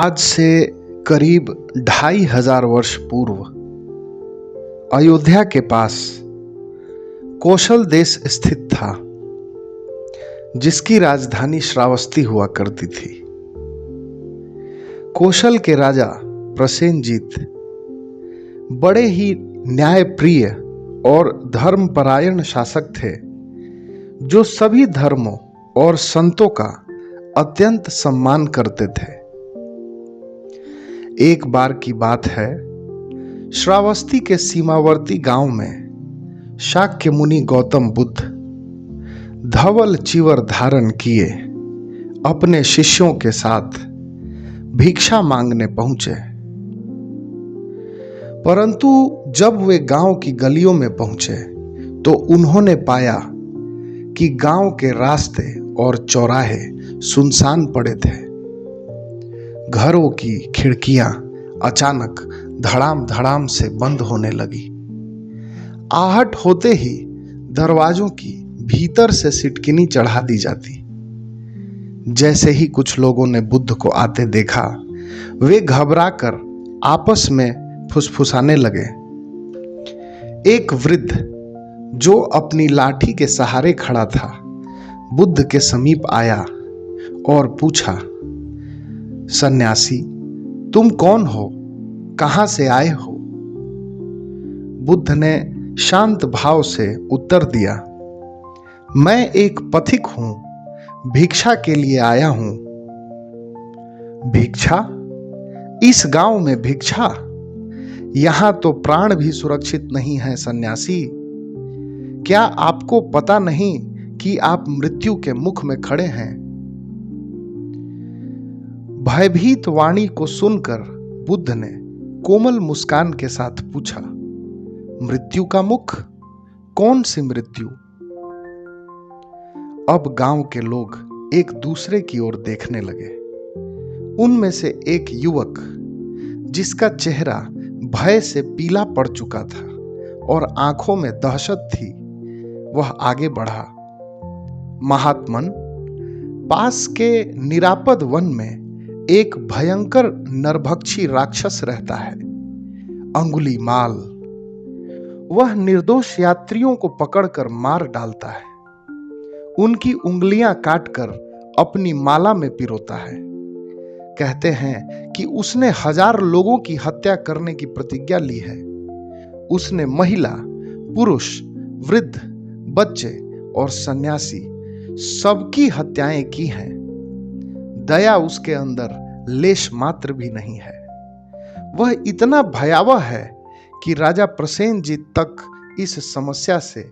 आज से करीब 2500 वर्ष पूर्व अयोध्या के पास कौशल देश स्थित था, जिसकी राजधानी श्रावस्ती हुआ करती थी। कौशल के राजा प्रसेनजीत बड़े ही न्यायप्रिय और धर्मपरायण शासक थे, जो सभी धर्मों और संतों का अत्यंत सम्मान करते थे। एक बार की बात है, श्रावस्ती के सीमावर्ती गांव में शाक्य मुनि गौतम बुद्ध धवल चिवर धारण किए अपने शिष्यों के साथ भिक्षा मांगने पहुंचे। परंतु जब वे गांव की गलियों में पहुंचे तो उन्होंने पाया कि गांव के रास्ते और चौराहे सुनसान पड़े थे। घरों की खिड़कियां अचानक धड़ाम धड़ाम से बंद होने लगी। आहट होते ही दरवाजों की भीतर से सिटकिनी चढ़ा दी जाती। जैसे ही कुछ लोगों ने बुद्ध को आते देखा, वे घबराकर आपस में फुसफुसाने लगे। एक वृद्ध जो अपनी लाठी के सहारे खड़ा था, बुद्ध के समीप आया और पूछा, सन्यासी, तुम कौन हो? कहां से आए हो? बुद्ध ने शांत भाव से उत्तर दिया, मैं एक पथिक हूं, भिक्षा के लिए आया हूं। भिक्षा? इस गांव में भिक्षा? यहां तो प्राण भी सुरक्षित नहीं है सन्यासी। क्या आपको पता नहीं कि आप मृत्यु के मुख में खड़े हैं? भयभीत वाणी को सुनकर बुद्ध ने कोमल मुस्कान के साथ पूछा, मृत्यु का मुख? कौन सी मृत्यु? अब गांव के लोग एक दूसरे की ओर देखने लगे। उनमें से एक युवक, जिसका चेहरा भय से पीला पड़ चुका था और आंखों में दहशत थी, वह आगे बढ़ा। महात्मन, पास के निरापद वन में एक भयंकर नरभक्षी राक्षस रहता है, अंगुलीमाल। वह निर्दोष यात्रियों को पकड़कर मार डालता है, उनकी उंगलियां काटकर अपनी माला में पिरोता है। कहते हैं कि उसने 1000 लोगों की हत्या करने की प्रतिज्ञा ली है। उसने महिला, पुरुष, वृद्ध, बच्चे और सन्यासी सबकी हत्याएं की हैं। दया उसके अंदर लेश मात्र भी नहीं है। वह इतना भयावह है कि राजा प्रसेनजीत तक इस समस्या से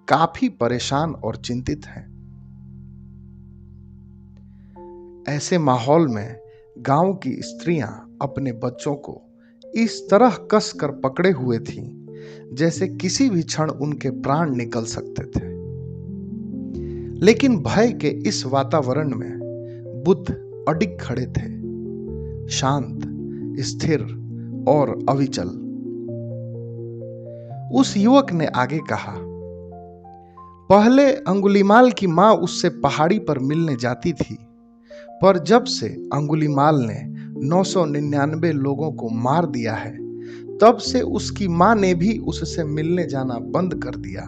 काफी परेशान और चिंतित हैं। ऐसे माहौल में गांव की स्त्रियां अपने बच्चों को इस तरह कस कर पकड़े हुए थीं, जैसे किसी भी क्षण उनके प्राण निकल सकते थे। लेकिन भय के इस वातावरण में बुद्ध अडिग खड़े थे, शांत, स्थिर और अविचल। उस युवक ने आगे कहा, पहले अंगुलीमाल की मां उससे पहाड़ी पर मिलने जाती थी, पर जब से अंगुलीमाल ने 999 लोगों को मार दिया है, तब से उसकी मां ने भी उससे मिलने जाना बंद कर दिया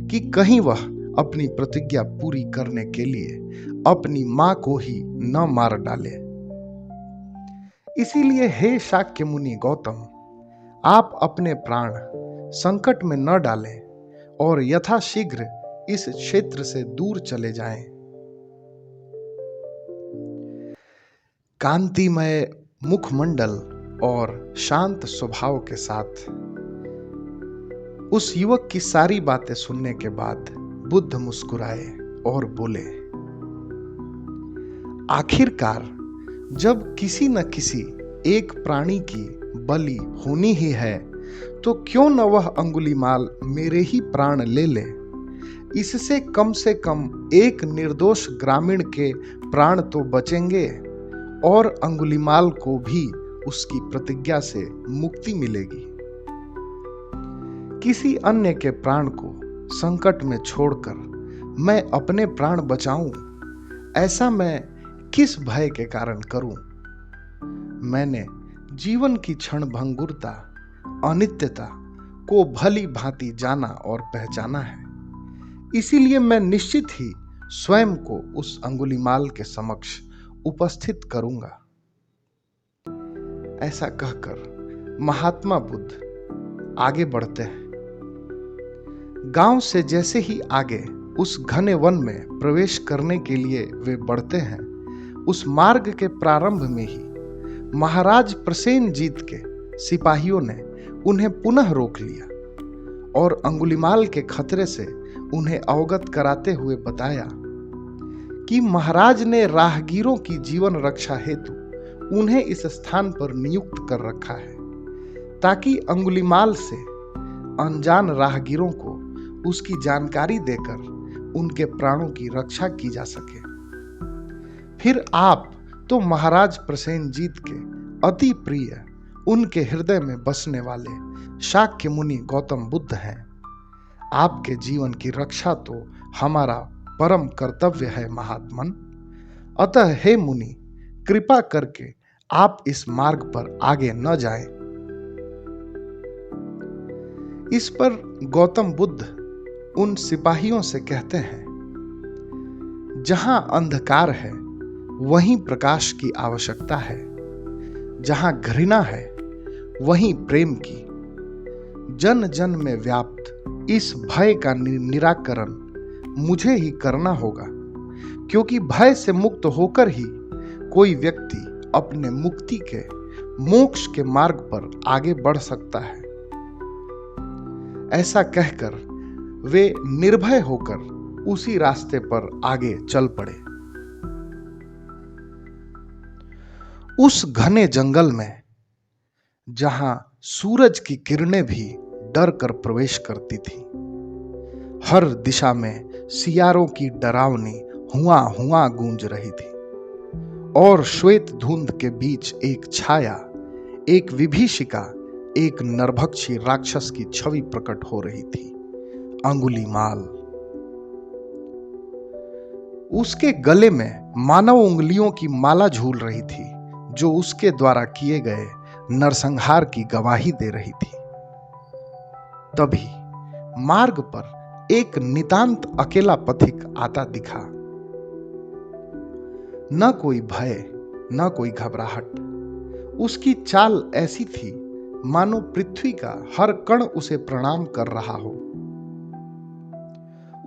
कि कहीं वह अपनी प्रतिज्ञा पूरी करने के लिए अपनी मां को ही न मार डाले। इसीलिए हे शाक्य मुनि गौतम, आप अपने प्राण संकट में न डालें और यथाशीघ्र इस क्षेत्र से दूर चले जाएं। कांतिमय मुखमंडल और शांत स्वभाव के साथ उस युवक की सारी बातें सुनने के बाद बुद्ध मुस्कुराए और बोले, आखिरकार जब किसी न किसी एक प्राणी की बलि होनी ही है, तो क्यों न वह अंगुलीमाल मेरे ही प्राण ले ले। इससे से कम एक निर्दोष ग्रामीण के प्राण तो बचेंगे और अंगुलीमाल को भी उसकी प्रतिज्ञा से मुक्ति मिलेगी। किसी अन्य के प्राण को संकट में छोड़कर मैं अपने प्राण बचाऊं, ऐसा मैं किस भय के कारण करूं? मैंने जीवन की क्षण भंगुरता, अनित्यता को भली भांति जाना और पहचाना है। इसीलिए मैं निश्चित ही स्वयं को उस अंगुलीमाल के समक्ष उपस्थित करूंगा। ऐसा कहकर महात्मा बुद्ध आगे बढ़ते हैं। गांव से जैसे ही आगे उस घने वन में प्रवेश करने के लिए वे बढ़ते हैं, उस मार्ग के प्रारंभ में ही महाराज प्रसेनजीत के सिपाहियों ने उन्हें पुनः रोक लिया और अंगुलीमाल के खतरे से उन्हें अवगत कराते हुए बताया कि महाराज ने राहगीरों की जीवन रक्षा हेतु उन्हें इस स्थान पर नियुक्त कर रखा है, ताकि अंगुलीमाल से अनजान राहगीरों को उसकी जानकारी देकर उनके प्राणों की रक्षा की जा सके। फिर आप तो महाराज प्रसेनजीत के अति प्रिय, उनके हृदय में बसने वाले शाक्य मुनि गौतम बुद्ध हैं। आपके जीवन की रक्षा तो हमारा परम कर्तव्य है महात्मन। अतः हे मुनि, कृपा करके आप इस मार्ग पर आगे न जाएं। इस पर गौतम बुद्ध उन सिपाहियों से कहते हैं, जहां अंधकार है वहीं प्रकाश की आवश्यकता है, जहां घृणा है वहीं प्रेम की। जन जन में व्याप्त इस भय का निराकरण मुझे ही करना होगा, क्योंकि भय से मुक्त होकर ही कोई व्यक्ति अपने मुक्ति के, मोक्ष के मार्ग पर आगे बढ़ सकता है। ऐसा कहकर वे निर्भय होकर उसी रास्ते पर आगे चल पड़े। उस घने जंगल में, जहां सूरज की किरणें भी डर कर प्रवेश करती थी, हर दिशा में सियारों की डरावनी हुआ हुआ गूंज रही थी और श्वेत धुंध के बीच एक छाया, एक विभीषिका, एक नरभक्षी राक्षस की छवि प्रकट हो रही थी, अंगुलीमाल। उसके गले में मानव उंगलियों की माला झूल रही थी, जो उसके द्वारा किए गए नरसंहार की गवाही दे रही थी। तभी मार्ग पर एक नितांत अकेला पथिक आता दिखा। न कोई भय, न कोई घबराहट। उसकी चाल ऐसी थी मानो पृथ्वी का हर कण उसे प्रणाम कर रहा हो।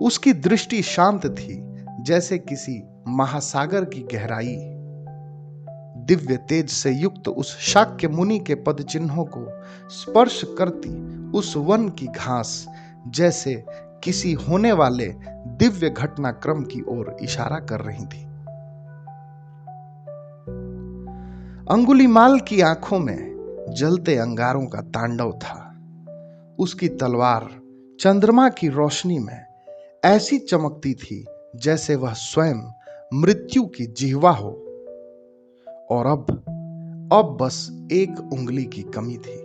उसकी दृष्टि शांत थी, जैसे किसी महासागर की गहराई। दिव्य तेज से युक्त उस शाक्य मुनि के पद चिन्हों को स्पर्श करती उस वन की घास जैसे किसी होने वाले दिव्य घटनाक्रम की ओर इशारा कर रही थी। अंगुलीमाल की आंखों में जलते अंगारों का तांडव था। उसकी तलवार चंद्रमा की रोशनी में ऐसी चमकती थी जैसे वह स्वयं मृत्यु की जिह्वा हो। और अब बस एक उंगली की कमी थी।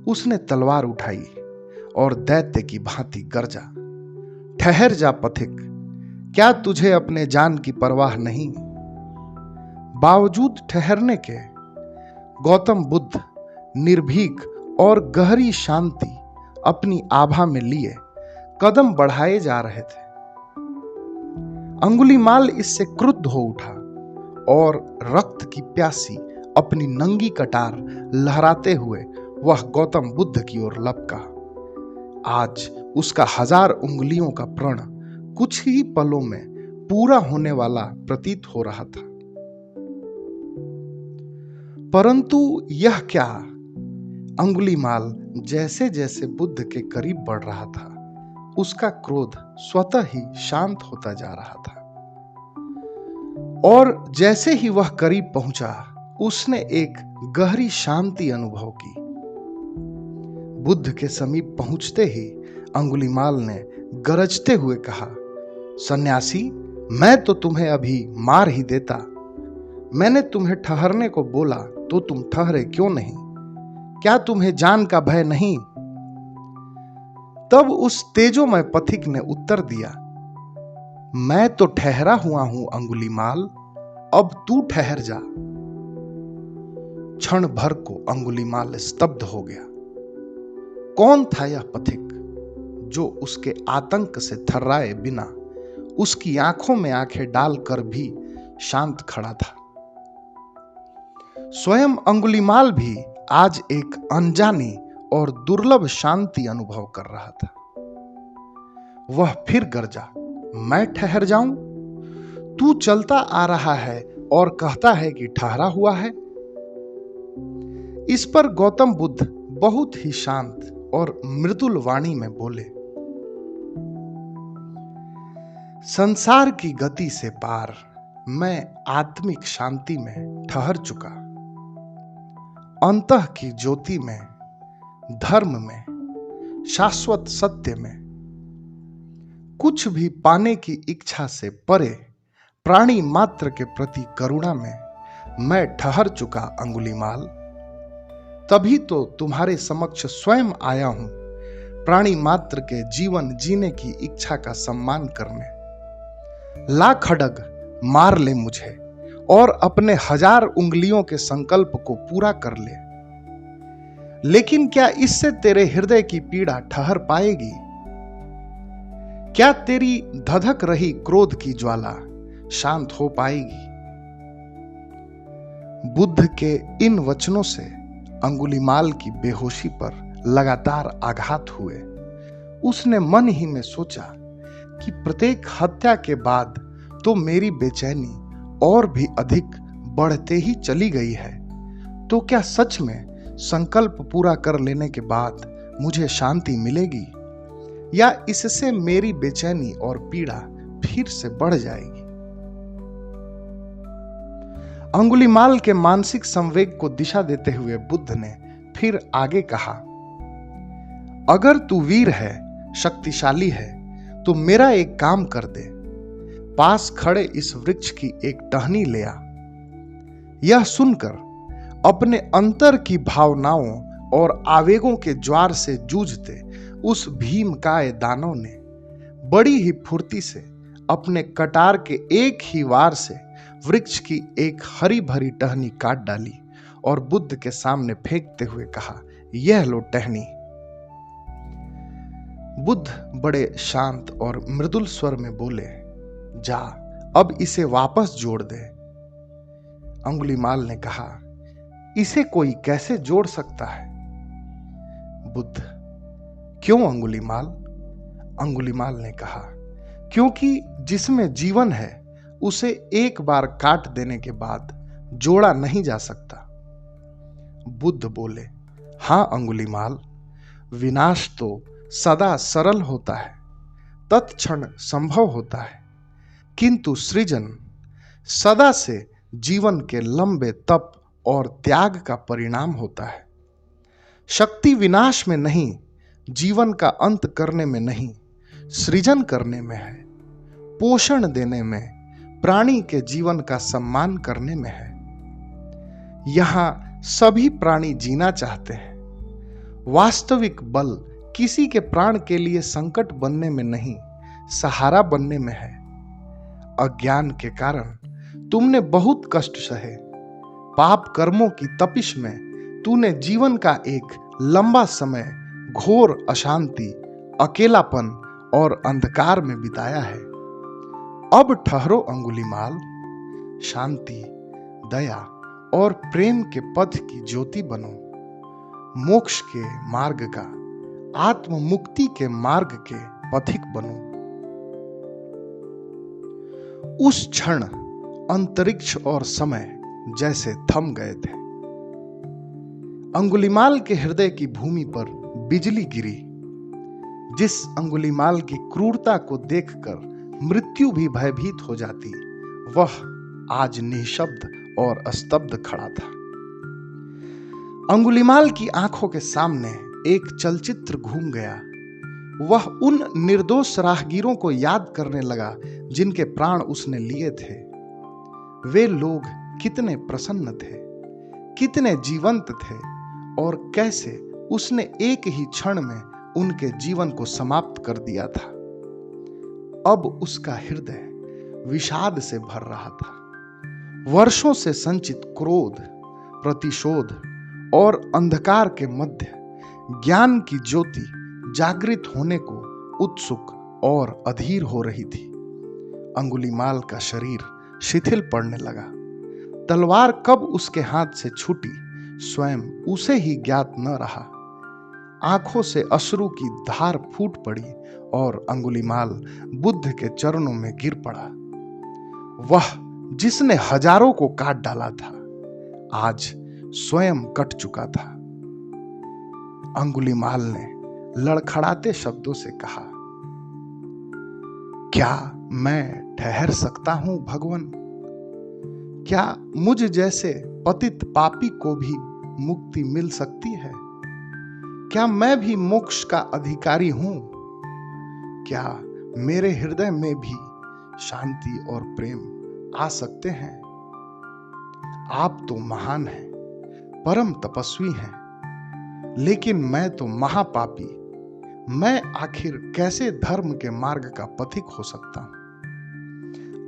उसने तलवार उठाई और दैत्य की भांति गरजा, ठहर जा पथिक, क्या तुझे अपने जान की परवाह नहीं? बावजूद ठहरने के गौतम बुद्ध निर्भीक और गहरी शांति अपनी आभा में लिए कदम बढ़ाए जा रहे थे। अंगुलीमाल इससे क्रुद्ध हो उठा और रक्त की प्यासी अपनी नंगी कटार लहराते हुए वह गौतम बुद्ध की ओर लपका। आज उसका 1000 उंगलियों का प्रण कुछ ही पलों में पूरा होने वाला प्रतीत हो रहा था। परंतु यह क्या, अंगुलीमाल जैसे जैसे बुद्ध के करीब बढ़ रहा था, उसका क्रोध स्वतः ही शांत होता जा रहा था। और जैसे ही वह करीब पहुंचा, उसने एक गहरी शांति अनुभव की। बुद्ध के समीप पहुंचते ही अंगुलीमाल ने गरजते हुए कहा, सन्यासी, मैं तो तुम्हें अभी मार ही देता। मैंने तुम्हें ठहरने को बोला तो तुम ठहरे क्यों नहीं? क्या तुम्हें जान का भय नहीं? तब उस तेजोमय पथिक ने उत्तर दिया, मैं तो ठहरा हुआ हूं अंगुलीमाल, अब तू ठहर जा। क्षण भर को अंगुलीमाल स्तब्ध हो गया। कौन था यह पथिक जो उसके आतंक से थर्राए बिना उसकी आंखों में आंखें डालकर भी शांत खड़ा था? स्वयं अंगुलीमाल भी आज एक अनजानी और दुर्लभ शांति अनुभव कर रहा था। वह फिर गरजा, मैं ठहर जाऊं? तू चलता आ रहा है और कहता है कि ठहरा हुआ है। इस पर गौतम बुद्ध बहुत ही शांत और मृदुल वाणी में बोले, संसार की गति से पार मैं आत्मिक शांति में ठहर चुका। अंतः की ज्योति में, धर्म में, शाश्वत सत्य में, कुछ भी पाने की इच्छा से परे प्राणी मात्र के प्रति करुणा में मैं ठहर चुका अंगुलीमाल। तभी तो तुम्हारे समक्ष स्वयं आया हूं प्राणी मात्र के जीवन जीने की इच्छा का सम्मान करने। ला खड्ग, मार ले मुझे और अपने 1000 उंगलियों के संकल्प को पूरा कर ले। लेकिन क्या इससे तेरे हृदय की पीड़ा ठहर पाएगी? क्या तेरी धधक रही क्रोध की ज्वाला शांत हो पाएगी? बुद्ध के इन वचनों से अंगुलीमाल की बेहोशी पर लगातार आघात हुए। उसने मन ही में सोचा कि प्रत्येक हत्या के बाद तो मेरी बेचैनी और भी अधिक बढ़ते ही चली गई है। तो क्या सच में संकल्प पूरा कर लेने के बाद मुझे शांति मिलेगी, या इससे मेरी बेचैनी और पीड़ा फिर से बढ़ जाएगी? अंगुलीमाल के मानसिक संवेग को दिशा देते हुए बुद्ध ने फिर आगे कहा, अगर तू वीर है, शक्तिशाली है, तो मेरा एक काम कर दे। पास खड़े इस वृक्ष की एक टहनी ले आ। यह सुनकर अपने अंतर की भावनाओं और आवेगों के ज्वार से जूझते उस भीमकाय दानव ने बड़ी ही फुर्ती से अपने कटार के एक ही वार से वृक्ष की एक हरी भरी टहनी काट डाली और बुद्ध के सामने फेंकते हुए कहा, यह लो टहनी। बुद्ध बड़े शांत और मृदुल स्वर में बोले, जा अब इसे वापस जोड़ दे। अंगुलीमाल ने कहा, इसे कोई कैसे जोड़ सकता है? बुद्ध, क्यों अंगुलीमाल? अंगुलीमाल ने कहा, क्योंकि जिसमें जीवन है उसे एक बार काट देने के बाद जोड़ा नहीं जा सकता। बुद्ध बोले, हां अंगुलीमाल, विनाश तो सदा सरल होता है, तत्क्षण संभव होता है, किंतु सृजन सदा से जीवन के लंबे तप और त्याग का परिणाम होता है। शक्ति विनाश में नहीं, जीवन का अंत करने में नहीं, सृजन करने में है, पोषण देने में, प्राणी के जीवन का सम्मान करने में है। यहां सभी प्राणी जीना चाहते हैं। वास्तविक बल किसी के प्राण के लिए संकट बनने में नहीं, सहारा बनने में है। अज्ञान के कारण तुमने बहुत कष्ट सहे। पाप कर्मों की तपिश में तूने जीवन का एक लंबा समय घोर अशांति, अकेलापन और अंधकार में बिताया है। अब ठहरो अंगुलीमाल, शांति, दया और प्रेम के पथ की ज्योति बनो। मोक्ष के मार्ग का, आत्म मुक्ति के मार्ग के पथिक बनो। उस क्षण अंतरिक्ष और समय जैसे थम गए थे। अंगुलीमाल के हृदय की भूमि पर बिजली गिरी। जिस अंगुलीमाल की क्रूरता को देखकर मृत्यु भी भयभीत हो जाती, वह आज निशब्द और स्तब्ध खड़ा था। अंगुलीमाल की आंखों के सामने एक चलचित्र घूम गया। वह उन निर्दोष राहगीरों को याद करने लगा जिनके प्राण उसने लिए थे। वे लोग कितने प्रसन्न थे, कितने जीवंत थे, और कैसे उसने एक ही क्षण में उनके जीवन को समाप्त कर दिया था। अब उसका हृदय विषाद से भर रहा था। वर्षों से संचित क्रोध, प्रतिशोध और अंधकार के मध्य ज्ञान की ज्योति जागृत होने को उत्सुक और अधीर हो रही थी। अंगुलीमाल का शरीर शिथिल पड़ने लगा। तलवार कब उसके हाथ से छूटी स्वयं उसे ही ज्ञात न रहा। आंखों से अश्रु की धार फूट पड़ी और अंगुलीमाल बुद्ध के चरणों में गिर पड़ा। वह जिसने हजारों को काट डाला था आज स्वयं कट चुका था। अंगुलीमाल ने लड़खड़ाते शब्दों से कहा, क्या मैं ठहर सकता हूं भगवान? क्या मुझ जैसे पतित पापी को भी मुक्ति मिल सकती है? क्या मैं भी मोक्ष का अधिकारी हूं? क्या मेरे हृदय में भी शांति और प्रेम आ सकते हैं? आप तो महान हैं, परम तपस्वी हैं, लेकिन मैं तो महापापी। मैं आखिर कैसे धर्म के मार्ग का पथिक हो सकता हूं?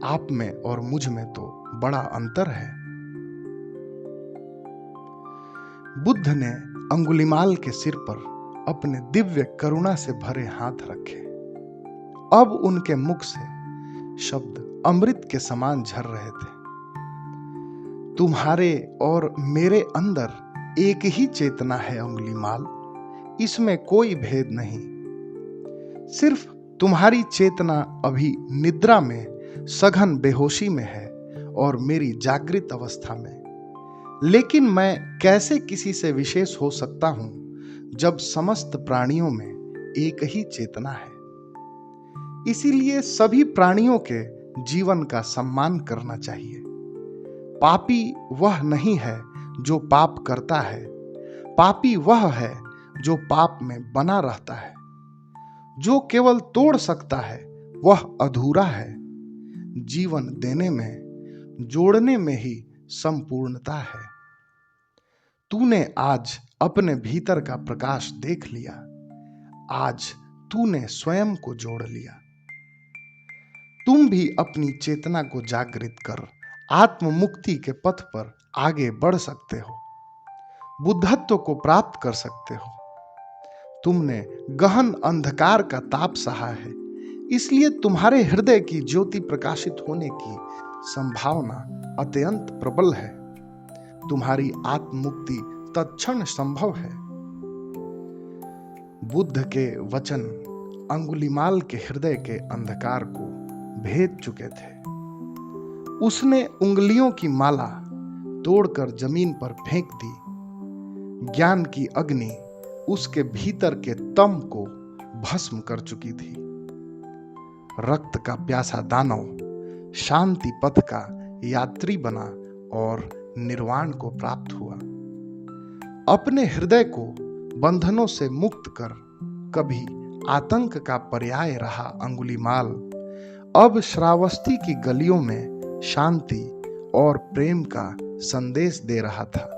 आप में और मुझ में तो बड़ा अंतर है। बुद्ध ने अंगुलीमाल के सिर पर अपने दिव्य करुणा से भरे हाथ रखे। अब उनके मुख से शब्द अमृत के समान झर रहे थे। तुम्हारे और मेरे अंदर एक ही चेतना है अंगुलीमाल, इसमें कोई भेद नहीं। सिर्फ तुम्हारी चेतना अभी निद्रा में सघन बेहोशी में है और मेरी जागृत अवस्था में। लेकिन मैं कैसे किसी से विशेष हो सकता हूं जब समस्त प्राणियों में एक ही चेतना है। इसीलिए सभी प्राणियों के जीवन का सम्मान करना चाहिए। पापी वह नहीं है जो पाप करता है, पापी वह है जो पाप में बना रहता है। जो केवल तोड़ सकता है वह अधूरा है। जीवन देने में, जोड़ने में ही संपूर्णता है। तूने आज अपने भीतर का प्रकाश देख लिया। आज तूने स्वयं को जोड़ लिया। तुम भी अपनी चेतना को जागृत कर आत्म मुक्ति के पथ पर आगे बढ़ सकते हो, बुद्धत्व को प्राप्त कर सकते हो। तुमने गहन अंधकार का ताप सहा है, इसलिए तुम्हारे हृदय की ज्योति प्रकाशित होने की संभावना अत्यंत प्रबल है। तुम्हारी आत्म मुक्ति तत्क्षण संभव है। बुद्ध के वचन अंगुलीमाल के हृदय के अंधकार को भेद चुके थे। उसने उंगलियों की माला तोड़कर जमीन पर फेंक दी। ज्ञान की अग्नि उसके भीतर के तम को भस्म कर चुकी थी। रक्त का प्यासा दानव शांति पथ का यात्री बना और निर्वाण को प्राप्त हुआ। अपने हृदय को बंधनों से मुक्त कर कभी आतंक का पर्याय रहा अंगुलीमाल अब श्रावस्ती की गलियों में शांति और प्रेम का संदेश दे रहा था।